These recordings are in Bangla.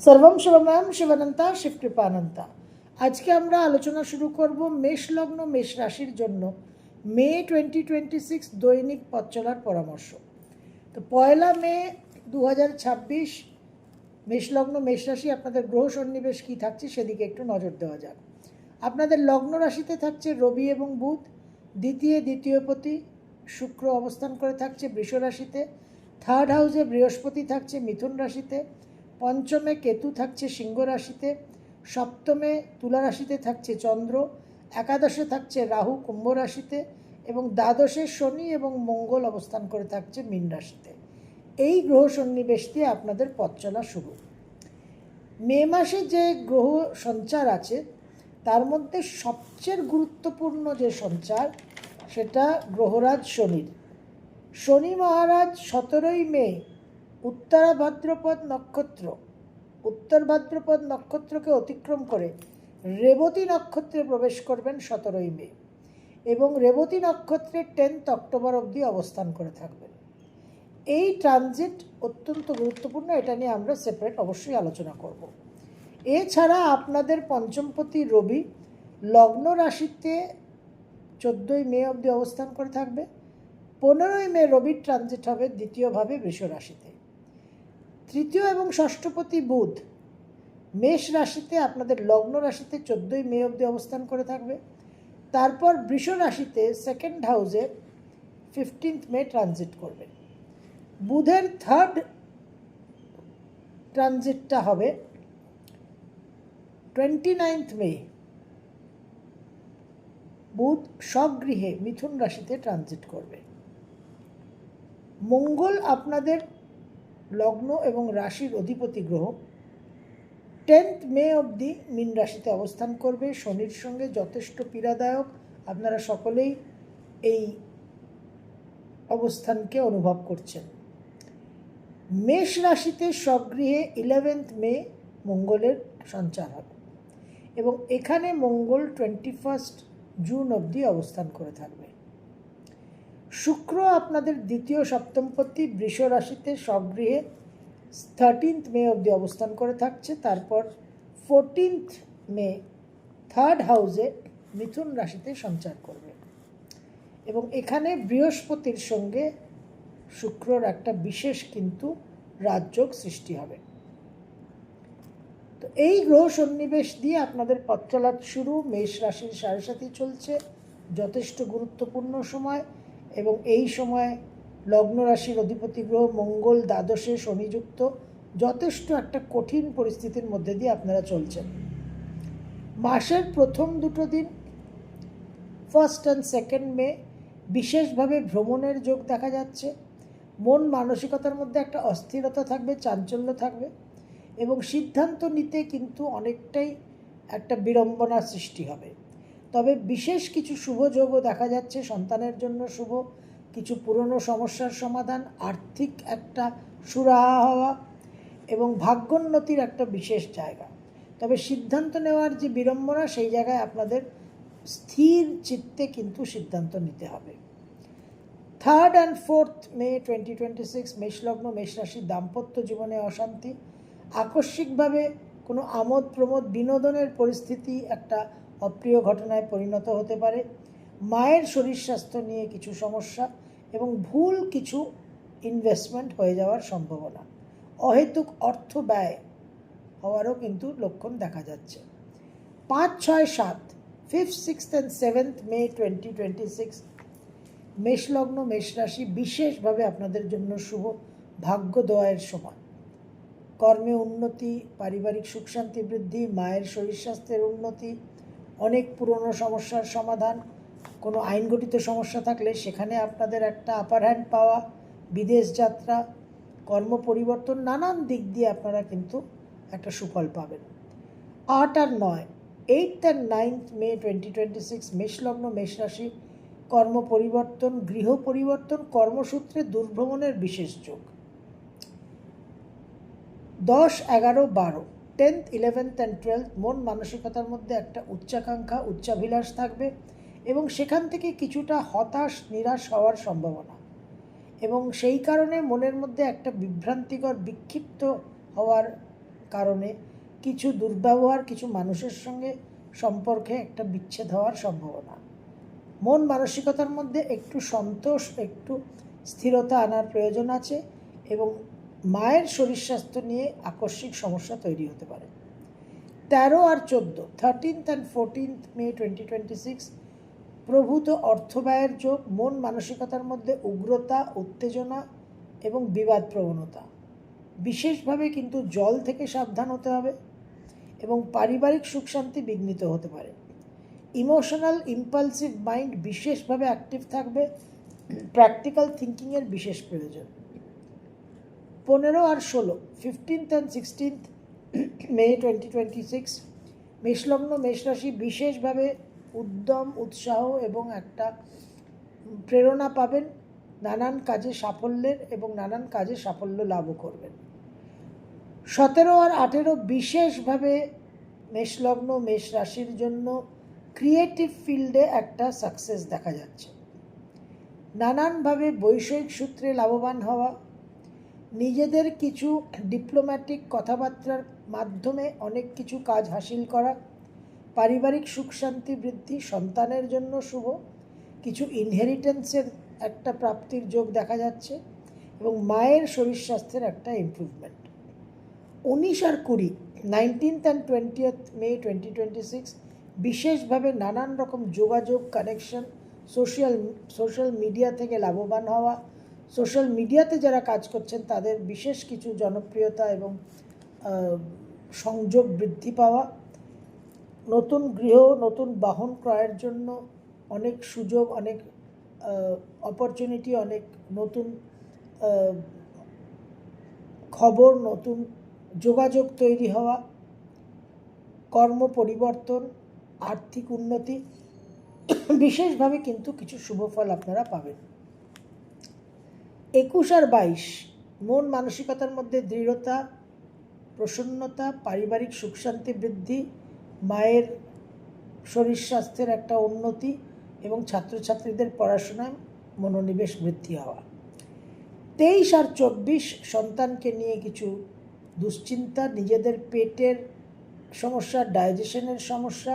সর্বম শিবময়ম শিবানন্তা শিবকৃপানন্তা। আজকে আমরা আলোচনা শুরু করব মেষ লগ্ন মেষ রাশির জন্য মে 2026 দৈনিক পথ চলার পরামর্শ। তো 1 মে 2026 মেষ লগ্ন মেষ রাশি আপনাদের গ্রহ সন্নিবেশ কী থাকছে সেদিকে একটু নজর দেওয়া যাক। আপনাদের লগ্ন রাশিতে থাকছে রবি এবং বুধ, দ্বিতীয়পতি শুক্র অবস্থান করে থাকছে বৃষ রাশিতে, থার্ড হাউসে বৃহস্পতি থাকছে মিথুন রাশিতে, পঞ্চমে কেতু থাকছে সিংহ রাশিতে, সপ্তমে তুলা রাশিতে থাকছে চন্দ্র, একাদশে থাকছে রাহু কুম্ভ রাশিতে এবং দ্বাদশে শনি এবং মঙ্গল অবস্থান করে থাকছে মীন রাশিতে। এই গ্রহ সন্নিবেশ দিয়ে আপনাদের পথ চলা শুরু। মে মাসে যে গ্রহ সঞ্চার আছে তার মধ্যে সবচেয়ে গুরুত্বপূর্ণ যে সঞ্চার সেটা গ্রহরাজ শনির। শনি মহারাজ 17ই মে উত্তর ভাদ্রপদ নক্ষত্রকে অতিক্রম করে রেবতী নক্ষত্রে প্রবেশ করবেন 17ই মে এবং রেবতী নক্ষত্রে 10 অক্টোবর অবধি অবস্থান করে থাকবেন। এই ট্রানজিট অত্যন্ত গুরুত্বপূর্ণ, এটা নিয়ে আমরা সেপারেট অবশ্যই আলোচনা করব। এছাড়া আপনাদের পঞ্চমপতি রবি লগ্ন রাশিতে 14ই মে অবধি অবস্থান করে থাকবে। 15ই মে রবির ট্রানজিট হবে দ্বিতীয়ভাবে বৃষ রাশিতে। তৃতীয় এবং ষষ্ঠপতি বুধ মেষ রাশিতে আপনাদের লগ্ন রাশিতে 14ই মে অবধি অবস্থান করে থাকবে। তারপর বৃষ রাশিতে সেকেন্ড হাউসে 15th মে ট্রানজিট করবে। বুধের থার্ড ট্রানজিটটা হবে 29th মে। বুধ স্বগৃহে মিথুন রাশিতে ট্রানজিট করবে। মঙ্গল আপনাদের লগ্ন এবং রাশির অধিপতি গ্রহ 10th মে অবধি মীন রাশিতে অবস্থান করবে। শনির সঙ্গে যথেষ্ট পীড়াদায়ক, আপনারা সকলেই এই অবস্থানকে অনুভব করছেন। মেষ রাশিতে স্বগৃহে 11th মে মঙ্গলের সঞ্চার হবে এবং এখানে মঙ্গল 21 জুন অবধি অবস্থান করে থাকবে। শুক্র আপনাদের দ্বিতীয় সপ্তমপতি বৃষ রাশিতে স্বগৃহে 13th মে অবধি অবস্থান করে থাকছে। তারপর 14th মে থার্ড হাউসে মিথুন রাশিতে সঞ্চার করবে এবং এখানে বৃহস্পতির সঙ্গে শুক্রর একটা বিশেষ কিন্তু রাজযোগ সৃষ্টি হবে। তো এই গ্রহ সন্নিবেশ দিয়ে আপনাদের পথ চলার শুরু। মেষ রাশির সাড়ে সাথী চলছে, যথেষ্ট গুরুত্বপূর্ণ সময় এবং এই সময় লগ্ন রাশির অধিপতি গ্রহ মঙ্গল দ্বাদশে শনিযুক্ত, যথেষ্ট একটা কঠিন পরিস্থিতির মধ্যে দিয়ে আপনারা চলছেন। মাসের প্রথম দুটো দিন 1 and 2 মে বিশেষভাবে ভ্রমণের যোগ দেখা যাচ্ছে। মন মানসিকতার মধ্যে একটা অস্থিরতা থাকবে, চাঞ্চল্য থাকবে এবং সিদ্ধান্ত নিতে কিন্তু অনেকটাই একটা বিড়ম্বনার সৃষ্টি হবে। তবে বিশেষ কিছু শুভ যোগও দেখা যাচ্ছে, সন্তানের জন্য শুভ, কিছু পুরনো সমস্যার সমাধান, আর্থিক একটা সুরাহা হওয়া এবং ভাগ্যোন্নতির একটা বিশেষ জায়গা। তবে সিদ্ধান্ত নেওয়ার যে বিড়ম্বনা, সেই জায়গায় আপনাদের স্থির চিত্তে কিন্তু সিদ্ধান্ত নিতে হবে। 3rd and 4th মে 2026 মেষলগ্ন মেষ রাশির দাম্পত্য জীবনে অশান্তি, আকস্মিকভাবে কোনো আমোদ প্রমোদ বিনোদনের পরিস্থিতি একটা অপ্রিয় ঘটনায় পরিণত হতে পারে। মায়ের শরীর স্বাস্থ্য নিয়ে কিছু সমস্যা এবং ভুল কিছু ইনভেস্টমেন্ট হয়ে যাওয়ার সম্ভাবনা, অহেতুক অর্থ ব্যয় হওয়ারও কিন্তু লক্ষণ দেখা যাচ্ছে। 5, 6, 7 5th, 6th and 7th মে 2026 মেষলগ্ন মেষ রাশি বিশেষভাবে আপনাদের জন্য শুভ, ভাগ্যোদয়ের সময়। কর্মে উন্নতি, পারিবারিক সুখ শান্তি বৃদ্ধি, মায়ের শরীর স্বাস্থ্যের উন্নতি, অনেক পুরনো সমস্যার সমাধান, কোনো আইনগঠিত সমস্যা থাকলে সেখানে আপনাদের একটা আপার হ্যান্ড পাওয়া, বিদেশ যাত্রা, কর্ম পরিবর্তন, নানান দিক দিয়ে আপনারা কিন্তু একটা সুফল পাবেন। 8 আর 9 8th and 9th মে 2026 মেষলগ্ন মেষ রাশি কর্ম পরিবর্তন, গৃহ পরিবর্তন, কর্মসূত্রে দূরভ্রমণের বিশেষ যোগ। 10, 11, 12 10th, 11th and 12th মন মানসিকতার মধ্যে একটা উচ্চাকাঙ্ক্ষা, উচ্চাভিলাষ থাকবে এবং সেখান থেকে কিছুটা হতাশ নিরাশ হওয়ার সম্ভাবনা এবং সেই কারণে মনের মধ্যে একটা বিভ্রান্তিকর বিক্ষিপ্ত হওয়ার কারণে কিছু দুর্ব্যবহার কিছু মানুষের সঙ্গে সম্পর্কে একটা বিচ্ছেদ হওয়ার সম্ভাবনা। মন মানসিকতার মধ্যে একটু সন্তোষ, একটু স্থিরতা আনার প্রয়োজন আছে এবং মায়ের শরীর স্বাস্থ্য নিয়ে আকস্মিক সমস্যা তৈরি হতে পারে। 13 আর 14, 13th and 14th মে 2026 প্রভূত অর্থব্যয়ের যোগ। মন মানসিকতার মধ্যে উগ্রতা, উত্তেজনা এবং বিবাদ প্রবণতা। বিশেষভাবে কিন্তু জল থেকে সাবধান হতে হবে এবং পারিবারিক সুখ শান্তি বিঘ্নিত হতে পারে। ইমোশনাল ইম্পালসিভ মাইন্ড বিশেষভাবে অ্যাক্টিভ থাকবে। প্র্যাকটিক্যাল থিঙ্কিংয়ের বিশেষ প্রয়োজন। 15 আর 16, 15th and 16th মে 2026 মেষলগ্ন মেষ রাশি বিশেষভাবে উদ্যম, উৎসাহ এবং একটা প্রেরণা পাবেন। নানান কাজে সাফল্যের এবং নানান কাজে সাফল্য লাভও করবেন। 17 আর 18 বিশেষভাবে মেষলগ্ন মেষ রাশির জন্য ক্রিয়েটিভ ফিল্ডে একটা সাকসেস দেখা যাচ্ছে। নানানভাবে বৈষয়িক সূত্রে লাভবান হওয়া, নিজেদের কিছু ডিপ্লোম্যাটিক কথাবার্তার মাধ্যমে অনেক কিছু কাজ হাসিল করা, পারিবারিক সুখ শান্তি বৃদ্ধি, সন্তানের জন্য শুভ, কিছু ইনহেরিটেন্সের একটা প্রাপ্তির যোগ দেখা যাচ্ছে এবং মায়ের শরীর স্বাস্থ্যের একটা improvement. 19 R 20, 19th and 20th মে 2026 বিশেষভাবে নানান রকম যোগাযোগ, কানেকশন, সোশ্যাল মিডিয়া থেকে লাভবান হওয়া, সোশ্যাল মিডিয়াতে যারা কাজ করছেন তাদের বিশেষ কিছু জনপ্রিয়তা এবং সংযোগ বৃদ্ধি পাওয়া, নতুন গৃহ, নতুন বাহন ক্রয়ের জন্য অনেক সুযোগ, অনেক অপরচুনিটি, অনেক নতুন খবর, নতুন যোগাযোগ তৈরি হওয়া, কর্ম পরিবর্তন, আর্থিক উন্নতি, বিশেষভাবে কিন্তু কিছু শুভ ফল আপনারা পাবেন। 21 আর 22 মন মানসিকতার মধ্যে দৃঢ়তা, প্রসন্নতা, পারিবারিক সুখ শান্তি বৃদ্ধি, মায়ের শরীর স্বাস্থ্যের একটা উন্নতি এবং ছাত্রছাত্রীদের পড়াশোনায় মনোনিবেশ বৃদ্ধি হওয়া। 23 আর 24 সন্তানকে নিয়ে কিছু দুশ্চিন্তা, নিজেদের পেটের সমস্যা, ডাইজেশনের সমস্যা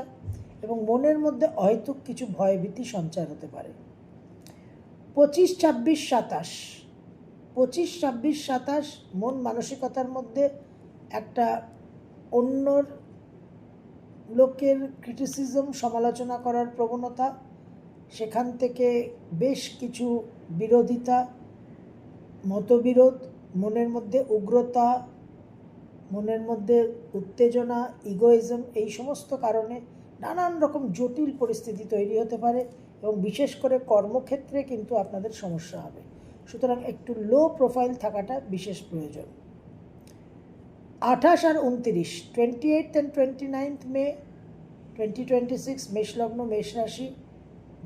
এবং মনের মধ্যে অহেতুক কিছু ভয়ভীতি সঞ্চার হতে পারে। 25, 26, 27 25, 26, 27 মন মানসিকতার মধ্যে একটা অন্যর লোকের ক্রিটিসিজম, সমালোচনা করার প্রবণতা, সেখান থেকে বেশ কিছু বিরোধিতা, মতবিরোধ, মনের মধ্যে উগ্রতা, মনের মধ্যে উত্তেজনা, ইগোইজম, এই সমস্ত কারণে নানান রকম জটিল পরিস্থিতি তৈরি হতে পারে এবং বিশেষ করে কর্মক্ষেত্রে কিন্তু আপনাদের সমস্যা হবে। সুতরাং একটু লো প্রোফাইল থাকাটা বিশেষ প্রয়োজন। 28 আর 29, 28th and 29th মে 2026 মেষলগ্ন মেষ রাশি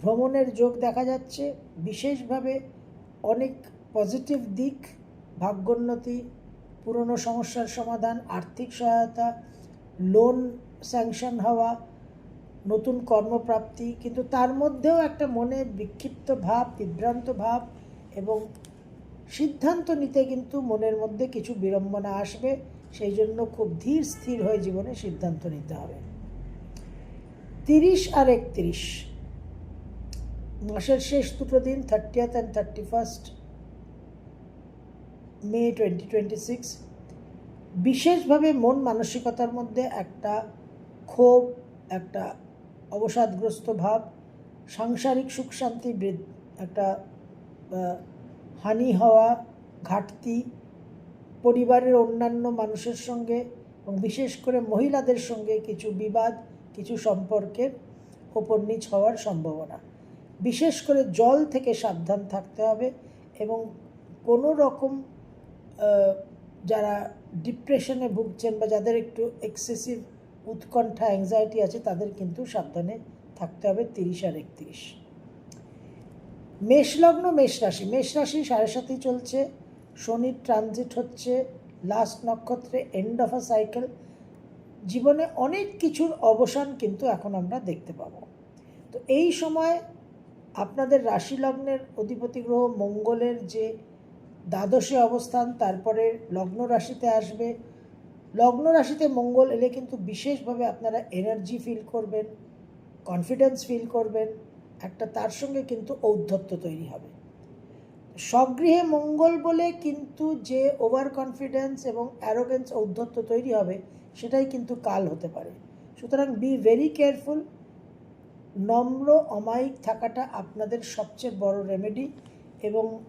ভ্রমণের যোগ দেখা যাচ্ছে। বিশেষভাবে অনেক পজিটিভ দিক, ভাগ্যোন্নতি, পুরনো সমস্যার সমাধান, আর্থিক সহায়তা, লোন স্যাংশন হওয়া, নতুন কর্মপ্রাপ্তি, কিন্তু তার মধ্যেও একটা মনে বিক্ষিপ্ত ভাব, বিভ্রান্ত ভাব এবং সিদ্ধান্ত নিতে কিন্তু মনের মধ্যে কিছু বিড়ম্বনা আসবে। সেই জন্য খুব ধীর স্থির হয়ে জীবনে সিদ্ধান্ত নিতে হবে। 30 আর 31 মাসের শেষ দুটো দিন, 30th and 31st মে 2026 বিশেষভাবে মন মানসিকতার মধ্যে একটা ক্ষোভ, একটা অবসাদগ্রস্ত ভাব, সাংসারিক সুখ শান্তি একটা হানি হওয়া, ঘাটতি, পরিবারের অন্যান্য মানুষের সঙ্গে এবং বিশেষ করে মহিলাদের সঙ্গে কিছু বিবাদ, কিছু সম্পর্কের ওপর নিচ হওয়ার সম্ভাবনা। বিশেষ করে জল থেকে সাবধান থাকতে হবে এবং কোনো রকম যারা ডিপ্রেশনে ভুগছেন বা যাদের একটু এক্সেসিভ উৎকণ্ঠা, অ্যাংজাইটি আছে, তাদের কিন্তু সাবধানে থাকতে হবে। 30 আর 31 মেষলগ্ন মেষ রাশি 7.5 চলছে, শনির ট্রানজিট হচ্ছে লাস্ট নক্ষত্রে, এন্ড অফ আ সাইকেল। জীবনে অনেক কিছুর অবসান কিন্তু এখন আমরা দেখতে পাবো। তো এই সময় আপনাদের রাশি লগ্নের অধিপতি গ্রহ মঙ্গলের যে দ্বাদশে অবস্থান, তারপরে লগ্ন রাশিতে আসবে, লগ্ন রাশিতে মঙ্গল এলে কিন্তু বিশেষভাবে আপনারা এনার্জি ফিল করবেন, কনফিডেন্স ফিল করবেন, একটা তার সঙ্গে কিন্তু ঔদ্ধত্য তৈরি হবে। স্বগৃহে মঙ্গল বলে কিন্তু যে ওভার কনফিডেন্স এবং অ্যারোগেন্স ঔদ্ধত্য তৈরি হবে সেটাই কিন্তু কাল হতে পারে। সুতরাং বি ভেরি কেয়ারফুল। নম্র অমায়িক থাকাটা আপনাদের সবচেয়ে বড় রেমেডি। এবং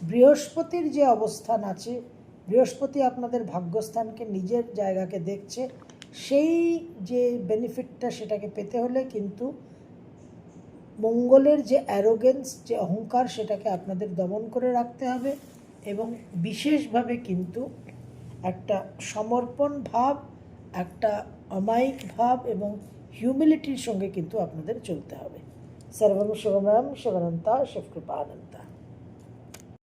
বৃহস্পতির যে অবস্থান আছে, বৃহস্পতি আপনাদের ভাগ্যস্থানকে নিজের জায়গাকে দেখছে, সেই যে বেনিফিটটা সেটাকে পেতে হলে কিন্তু মঙ্গলের যে অ্যারোগেন্স, যে অহংকার, সেটাকে আপনাদের দমন করে রাখতে হবে এবং বিশেষভাবে কিন্তু একটা সমর্পণ ভাব, একটা অমায়িক ভাব এবং হিউমিলিটির সঙ্গে কিন্তু আপনাদের চলতে হবে। সর্বম শিবময়ম শিবানন্তা শিবকৃপানন্দ।